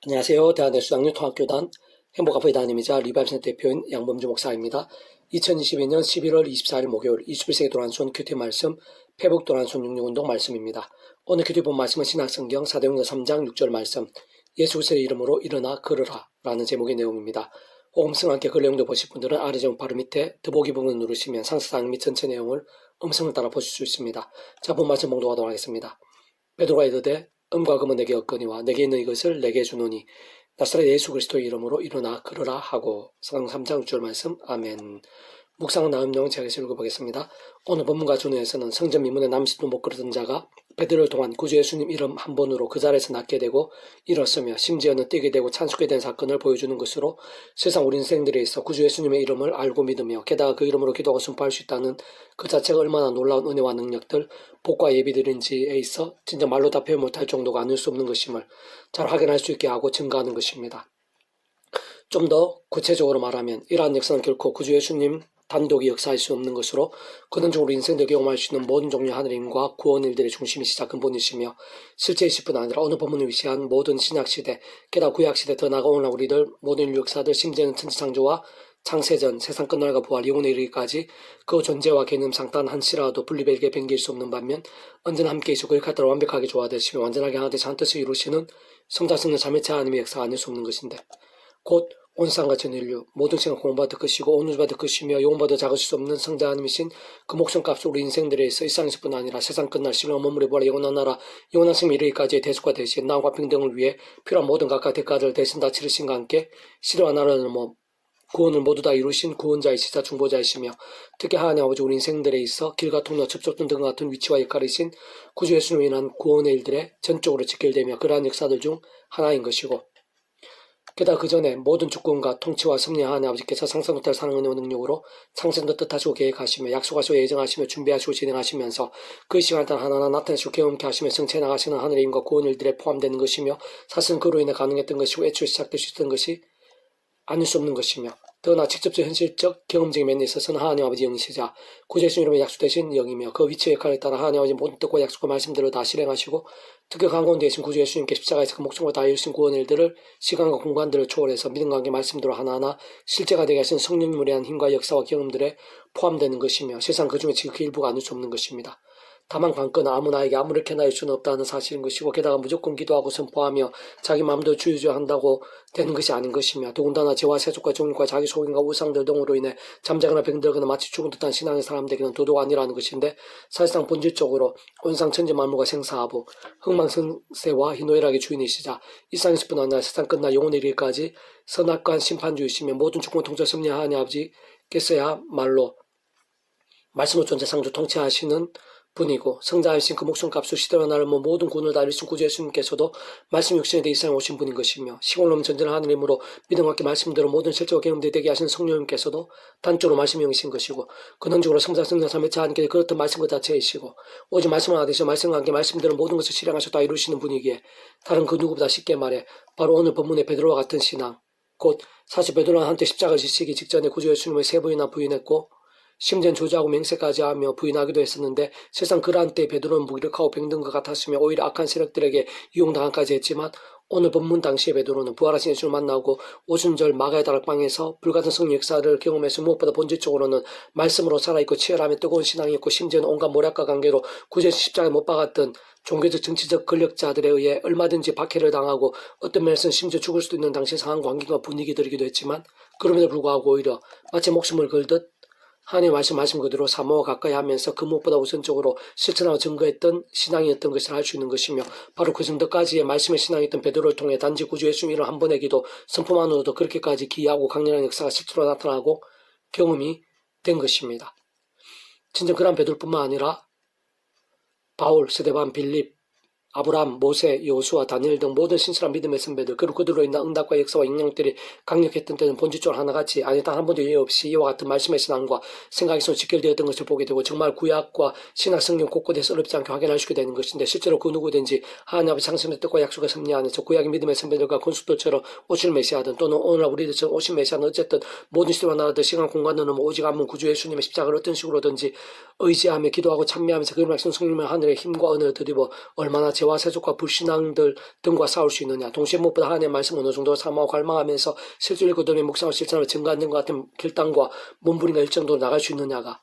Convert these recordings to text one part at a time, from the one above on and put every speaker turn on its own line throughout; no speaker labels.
안녕하세요. 대한예수당류 통합교단 행복아프의 담임이자 리바이브센터 대표인 양범주 목사입니다. 2022년 11월 24일 목요일 21세기 도란손 큐티 말씀 페북 도란손 66운동 말씀입니다. 오늘 큐티 본 말씀은 신약성경 사도행전 3장 6절 말씀 예수 그리스도의 이름으로 일어나 걸으라 라는 제목의 내용입니다. 혹음성과 함께 그 내용도 보실 분들은 아래 제목 바로 밑에 더보기 부분을 누르시면 상세사항 및 전체 내용을 음성을 따라 보실 수 있습니다. 자, 본 말씀 봉독하도록 하겠습니다. 베드로가 이르되 음과 금은 내게 없거니와 내게 있는 이것을 내게 주노니 나사렛 예수 그리스도의 이름으로 일어나 걸으라 하고 사도행전 3장 6절 말씀 아멘. 묵상은 나음 내용 제가 읽어보겠습니다. 오늘 본문과 전후에서는 성전 미문에 남짓도 못 걸었던 자가 베드로를 통한 구주 예수님 이름 한 번으로 그 자리에서 낫게 되고 일었으며 심지어는 뛰게 되고 찬송하게 된 사건을 보여주는 것으로 세상 우리 인생들에 있어 구주 예수님의 이름을 알고 믿으며 게다가 그 이름으로 기도하고 순포할 수 있다는 그 자체가 얼마나 놀라운 은혜와 능력들, 복과 예비들인지에 있어 진짜 말로 다 표현 못할 정도가 아닐 수 없는 것임을 잘 확인할 수 있게 하고 증거하는 것입니다. 좀 더 구체적으로 말하면 이러한 역사는 결코 구주 예수님 단독이 역사할 수 없는 것으로 근원적으로 인생들 경험할 수 있는 모든 종류의 하느님과 구원 일들의 중심이시자 근본이시며 실제이실 뿐 아니라 어느 법문을 위시한 모든 신약시대 게다가 구약시대 더 나아가 오늘날 우리들 모든 인류 역사들 심지어는 천지창조와 창세전 세상 끝날과 부활 영혼에 이르기까지 그 존재와 개념상 단 한시라도 분리되게 변개일 수 없는 반면 언제나 함께 있고 그의 카타를 완벽하게 조화되시며 완전하게 하나 되시 한 뜻을 이루시는 성자 성령 자매체 하나님의 역사가 아닐 수 없는 것인데 곧 온 세상과 전 인류 모든 생각 공부받을 것이고 온 우주받을 것이며 영혼받아 작으실 수 없는 성자 하나님이신 그 목숨값을 우리 인생들에 있어 일상에서뿐 아니라 세상 끝날 시간 머무르 보라 영원한 나라 영원한 생명 이르기까지의 대속과 대신 나와 평등을 위해 필요한 모든 각각 대가를 대신 다 치르신과 함께 시대와 나라를 구원을 모두 다 이루신 구원자이시자 중보자이시며 특히 하나님 아버지 우리 인생들에 있어 길과 통로 접촉점 등 같은 위치와 역할이신 구주 예수님으로 인한 구원의 일들에 전적으로 직결되며 그러한 역사들 중 하나인 것이고 게다가 그 전에 모든 주권과 통치와 섭리 하나님 아버지께서 상상 못할 사랑의 능력으로 창세전도 뜻하시고 계획하시며 약속하시고 예정하시며 준비하시고 진행하시면서 그 시간 따라 하나하나 나타내시고 경험케 하시며 성취해 나가시는 하늘의 힘과 구원 일들에 포함되는 것이며 사실은 그로 인해 가능했던 것이고 애초에 시작될 수 있었던 것이 아닐 수 없는 것이며 더나 직접적 현실적 경험적인 면에 있어서는 하나님 아버지 영이시자 구주 예수님 이름에 약속되신 영이며 그 위치의 역할에 따라 하나님 아버지 모든 뜻과 약속과 말씀들을 다 실행하시고 특히 강권되어 계신 구주 예수님께 십자가에서 그 목숨을 다 이루신 구원 일들을 시간과 공간들을 초월해서 믿음과 관계 말씀대로 하나하나 실제가 되게 하신 성령님에 대한 힘과 역사와 경험들에 포함되는 것이며 세상 그 중에 지극히 일부가 아닐 수 없는 것입니다. 다만 관건은 아무나에게 아무렇게나 할 수는 없다는 사실인 것이고 게다가 무조건 기도하고 선포하며 자기 마음대로 주유주한다고 되는 것이 아닌 것이며 더군다나 죄와 세속과 종일과 자기 속임과 우상들 등으로 인해 잠자거나 병들거나 마치 죽은 듯한 신앙의 사람들에게는 도도가 아니라는 것인데 사실상 본질적으로 온상 천지 만물과 생사하고 흥망성쇠와 희노애락의 주인이시자 일상에서 뿐 아니라 세상 끝나 영혼의 이르기까지 선악관 심판주이시며 모든 주권 통치 섭리 하나님 아버지께서야말로 말씀으로 존재 상주 통치하시는 분이고 성자이신 그 목숨값을 시대와 나를 모든 구원을 다 이루신 구주 예수님께서도 말씀 육신에 대해 이 세상에 오신 분인 것이며 시골로 전전한 하느님으로 믿음과 함께 말씀대로 모든 실제와 경험되게 되게 하신 성령님께서도 단적으로 말씀이 영이신 것이고 근원적으로 성자 성령 삼위체 하나님께서 그렇던 말씀 그 자체이시고 오직 말씀을 하나 되시어 말씀과 함께 말씀대로 모든 것을 실행하셔 다 이루시는 분이기에 다른 그 누구보다 쉽게 말해 바로 오늘 본문의 베드로와 같은 신앙 곧 사실 베드로는 한때 십자가를 지시기 직전에 구주 예수님을 세 번이나 부인했고 심지어는 조지하고 맹세까지 하며 부인하기도 했었는데 세상 그러한 때 베드로는 무기력하고 병든 것 같았으며 오히려 악한 세력들에게 이용당한까지 했지만 오늘 본문 당시의 베드로는 부활하신 예수를 만나고 오순절 마가의 다락방에서 불같은 성령 역사를 경험해서 무엇보다 본질적으로는 말씀으로 살아있고 치열하며 뜨거운 신앙이었고 심지어는 온갖 모략과 관계로 구제 십자가에 못 박았던 종교적 정치적 권력자들에 의해 얼마든지 박해를 당하고 어떤 면에서는 심지어 죽을 수도 있는 당시 상황 환경과 분위기들이기도 했지만 그럼에도 불구하고 오히려 마치 목숨을 걸듯 하나님의 말씀 그대로 사모와 가까이 하면서 그 무엇보다 우선적으로 실천하고 증거했던 신앙이었던 것을 알 수 있는 것이며 바로 그 정도까지의 말씀의 신앙이었던 베드로를 통해 단지 구주 예수님 이름 한 번의 기도 선포만으로도 그렇게까지 기이하고 강렬한 역사가 실제로 나타나고 경험이 된 것입니다. 진정 그런 베드로뿐만 아니라 바울, 스데반, 빌립, 아브라함, 모세, 여호수아, 다니엘 등 모든 신실한 믿음의 선배들 그리고 그들로 인한 응답과 역사와 영향들이 강력했던 때는 본질적으로 하나같이 아니 단 한 번도 예외 없이 이와 같은 말씀의 신앙과 생각이 서로 직결되었던 것을 보게 되고 정말 구약과 신약 성경 곳곳에서 어렵지 않게 확인할 수 있게 되는 것인데 실제로 그 누구든지 하나님 아버지 상심의 뜻과 약속의 섭리 안에서 구약의 믿음의 선배들과 건축들처럼 오실 메시아든 또는 오늘날 우리들처럼 오신 메시아는 어쨌든 모든 시대와 나라들 시간 공간은 오직 한 분 구주 예수님의 십자가를 어떤 식으로든지 의지하며 기도하고 찬미하면서 그 말씀 성령의 하늘의 힘과 은혜를 드리고 얼마나 죄와 세속과 불신앙들 등과 싸울 수 있느냐. 동시에 무엇보다 하나님의 말씀 어느 정도 사모하고 갈망하면서 실제로 읽어두면 묵상을 실천하며 증거하는 것 같은 결단과 몸부림과 일정도로 나갈 수 있느냐가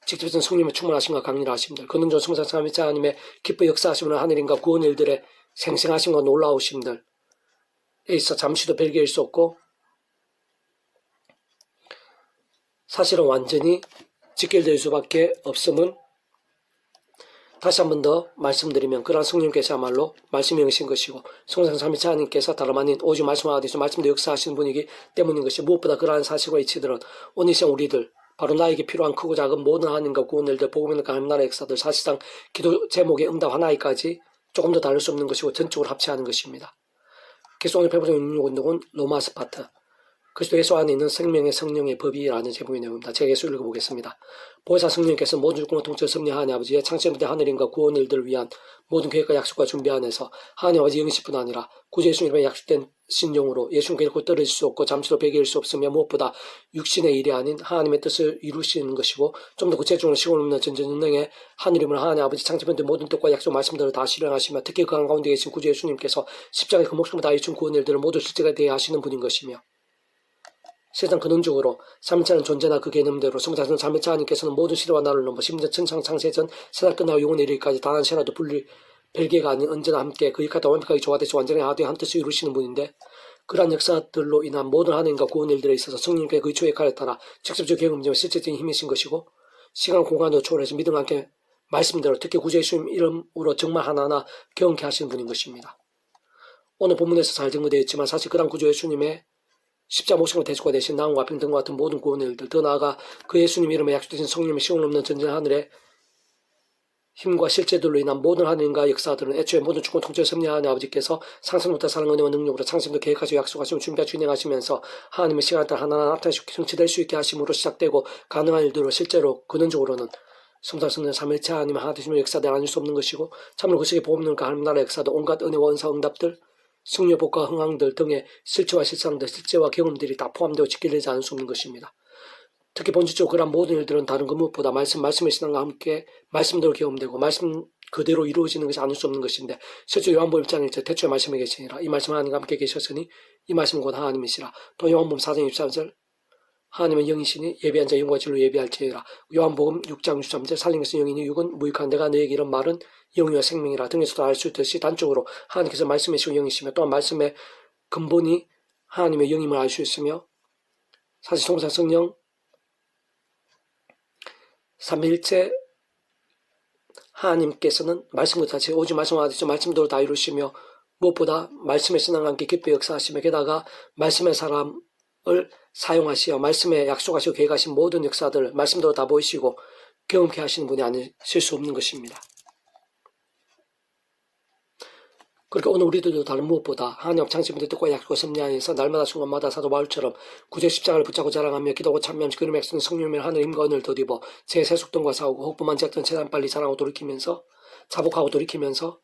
직접적인 성령의 충만하심과 강렬하심들, 근원적 성삼위일체 하나님의 기뻐 역사하심을 하늘인과 구원의 일들의 생생하심과 놀라우심들에 있어 잠시도 별개일 수 없고 사실은 완전히 직결될 수밖에 없음은 다시 한 번 더 말씀드리면 그러한 성령께서야말로 말씀이 영이신 것이고 성삼위일체 하나님께서 다름 아닌 오직 말씀과 같이 말씀도 역사하시는 분이기 때문인 것이 무엇보다 그러한 사실과 이치들은 오늘 시간 우리들 바로 나에게 필요한 크고 작은 모든 하나님과 구원의 일들 복음의 하나님 나라의 역사들 사실상 기도 제목의 응답 하나이까지 조금 더 다를 수 없는 것이고 전적으로 합체하는 것입니다. 그래서 오늘 배우는 운동은 로마스 파트 그리스도 예수 안에 있는 생명의 성령의 법이라는 제목의 내용입니다. 제가 예수 읽어보겠습니다. 보혜사 성령께서 모든 주권과 통치를 섭리하니 아버지의 창세부터 하늘인과 구원의 일들을 위한 모든 계획과 약속과 준비 안에서 하나님 아버지 영이시뿐 아니라 구주 예수님의 약속된 신령으로 예수님 결코 떨어질 수 없고 잠시도 배개일 수 없으며 무엇보다 육신의 일이 아닌 하나님의 뜻을 이루시는 것이고 좀 더 구체적으로 시간 없는 전전능력의 하늘임을 하나님 아버지 창세부터 모든 뜻과 약속 말씀들을 다 실현하시며 특히 그 한가운데 계신 구주 예수님께서 십자가의 그 목숨을 다해 준 구원의 일들을 모두 실제가 되게 하시는 분인 것이며 세상 근원적으로 삼위일체는 존재나 그 개념대로 성자는 삼위일체 하나님께서는 모든 시대와 나를 넘어 심지어 천상 창세전 세상 끝나고 영원에 이르기까지 단 한 시라도 별개가 아닌 언제나 함께 그 일까지 완벽하게 조화되시 완전히 하되 한 뜻을 이루시는 분인데 그러한 역사들로 인한 모든 하나님과 구원의 일들에 있어서 성령께 그 주의 칼에 따라 직접적 경험이며 실제적인 힘이신 것이고 시간 공간으로 초월해서 믿음과 함께 말씀대로 특히 구주 예수님 이름으로 정말 하나하나 경험케 하시는 분인 것입니다. 오늘 본문에서 잘 증거되어 있지만 사실 그러한 구주 예수님의 십자가 목숨과 대속과 대신 나음과 평등과 같은 모든 구원의 일들 더 나아가 그 예수님 이름에 약속되신 성령의 시온 없는 전전 하늘의 힘과 실제들로 인한 모든 하나님과 역사들은 애초에 모든 주권 통치를 섭리하는 아버지께서 상상부터 사랑 은혜와 능력으로 창세부터 계획하시고 약속하시고 준비하시고 진행하시면서 하나님의 시간에 따라 하나하나 나타내시고 성취될 수 있게 하심으로 시작되고 가능한 일들로 실제로 근원적으로는 성삼성령 삼위일체 하나님 하나 되심을 역사대 아닐 수 없는 것이고 참으로 그 속에 복음능력과 하나님 나라의 역사도 온갖 은혜와 은사 응답들 승려 복과 흥황들 등의 실체와 실상들 실제와 경험들이 다 포함되어 지켜내지 않을 수 없는 것입니다. 특히 본질적으로 그런 모든 일들은 다른 그 무엇보다 말씀의 신앙과 함께 말씀대로 경험되고 말씀 그대로 이루어지는 것이 아닐 수 없는 것인데 실제 요한복음 1장 1절 태초에 말씀에 계시니라 이 말씀 하나님과 함께 계셨으니 이 말씀은 곧 하나님이시라 또 요한복음 4장 23절 하나님은 영이시니 예비한 자 영과 진로 예비할지니라 요한복음 6장 63절 살린 것은 영이니 육은 무익한 내가 너에게 이런 말은 영이와 생명이라 등에서도 알 수 있듯이 단적으로 하나님께서 말씀이시고 영이시며 또한 말씀의 근본이 하나님의 영임을 알 수 있으며 사실 성삼 성령 삼위일체 하나님께서는 말씀과 같이 오직 말씀과 같이 말씀대로 다 이루시며 무엇보다 말씀의 신앙과 함께 기뻐 역사하시며 게다가 말씀의 사람을 사용하시어 말씀에 약속하시고 계획하신 모든 역사들을 말씀대로 다 보이시고 경험케 하시는 분이 아니실 수 없는 것입니다. 그러니까 오늘 우리들도 다른 무엇보다 하나님 창세부터 뜻과 약속과 섭리하에서 날마다 순간마다 사도 바울처럼 구제 십자가를 붙잡고 자랑하며 기도하고 참여하면서 그림의 액수는 성령의 하늘 힘과 은혜를 덧입어 제 세속등과 싸우고 혹부만 지었던 재단 빨리 자랑하고 돌이키면서 자복하고 돌이키면서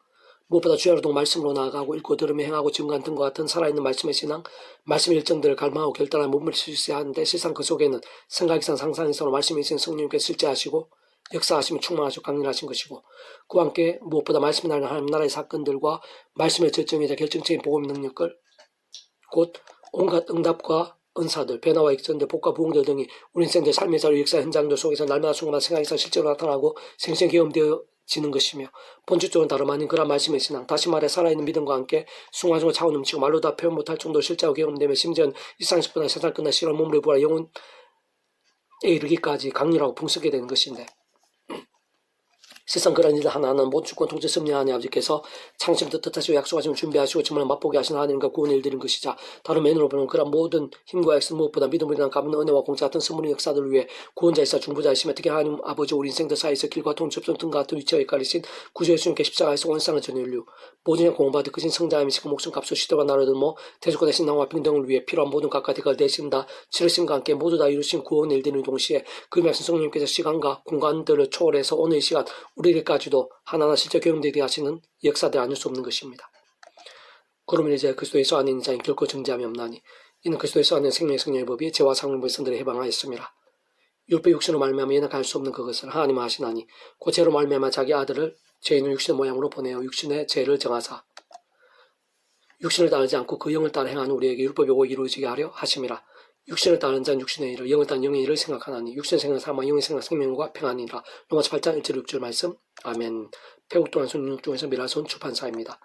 무엇보다 주야로동 말씀으로 나아가고 읽고 들으며 행하고 증거한 등과 같은 살아있는 말씀의 신앙, 말씀의 일정들을 갈망하고 결단하여 몸을 쓸 수 있어야 하는데 실상 그 속에는 생각 이상 상상 이상으로 말씀이 있으신 성령님께서 실제하시고 역사하시며 충만하시고 강렬하신 것이고 그와 함께 무엇보다 말씀이 나는 하나님 나라의 사건들과 말씀의 절정이자 결정적인 복음의 능력을 곧 온갖 응답과 은사들, 변화와 역전들, 복과 부흥들 등이 우리 인생들 삶의 자료 역사 현장들 속에서 날마다 순간마다 생각이 실제로 나타나고 생생 경험되어지는 것이며 본질적으로는 다름 아닌 그런 말씀의 신앙, 다시 말해 살아있는 믿음과 함께 순간순간 차고 넘치고 말로 다 표현 못할 정도로 실제로 경험되며 심지어는 일상식보다 세상 끝나 시간 몸을 부하 영혼에 이르기까지 강렬하고 풍성하게 되는 것인데 세상 그런 일들 하나하나 모든 주권 통치 섭리하는 아버지께서 창세부터 뜻하시고 약속하시고 준비하시고 정말 맛보게 하신 하나님과 구원의 일들인 것이자 다른 면으로 보면 그런 모든 힘과 액수 무엇보다 믿음으로 인한 값없는 은혜와 공짜 같은 선물의 역사들을 위해 구원자이사 중보자이시며 특히 하나님 아버지 우리 인생들 사이에서 길과 통첩점 등과 같은 위치와 헷갈리신 구주 예수님께 십자가에서 원상을 전 인류 모든 영 공부받을 크신 성자이시고 목숨 값으로 시대와 나라를 뭐 대속과 대신 나와 평등을 위해 필요한 모든 각각 대가를 대신다 치르심과 함께 모두 다 이루신 구원의 일들인 동시에 그 말씀 성령님께서 시간과 공간들을 초월해서 오늘 이 시간 우리에게까지도 하나하나 실제 경험되게 하시는 역사들 아닐 수 없는 것입니다. 그러면 이제 그리스도 예수 안에 있는 자는 결코 정죄함이 없나니 이는 그리스도 예수 안에 성령의 성령의 법이 죄와 상응의 선들에 해방하였습니다. 율법 육신으로 말미암아 연약할 수 없는 그것을 하나님 하시나니 그 죄로 말미암아 자기 아들을 죄인을 육신의 모양으로 보내어 육신의 죄를 정하사 육신을 따르지 않고 그 영을 따라 행하는 우리에게 율법이 오 이루어지게 하려 하심이라. 육신을 따르는 자는 육신의 일을, 영을 따르는 영의 일을 생각하나니 육신의 생각 사망, 영의 생각 생명과 평안이라. 로마서 8장 1절 6절 말씀. 아멘. 배국 또한 손 중에서 미라손 출판사입니다.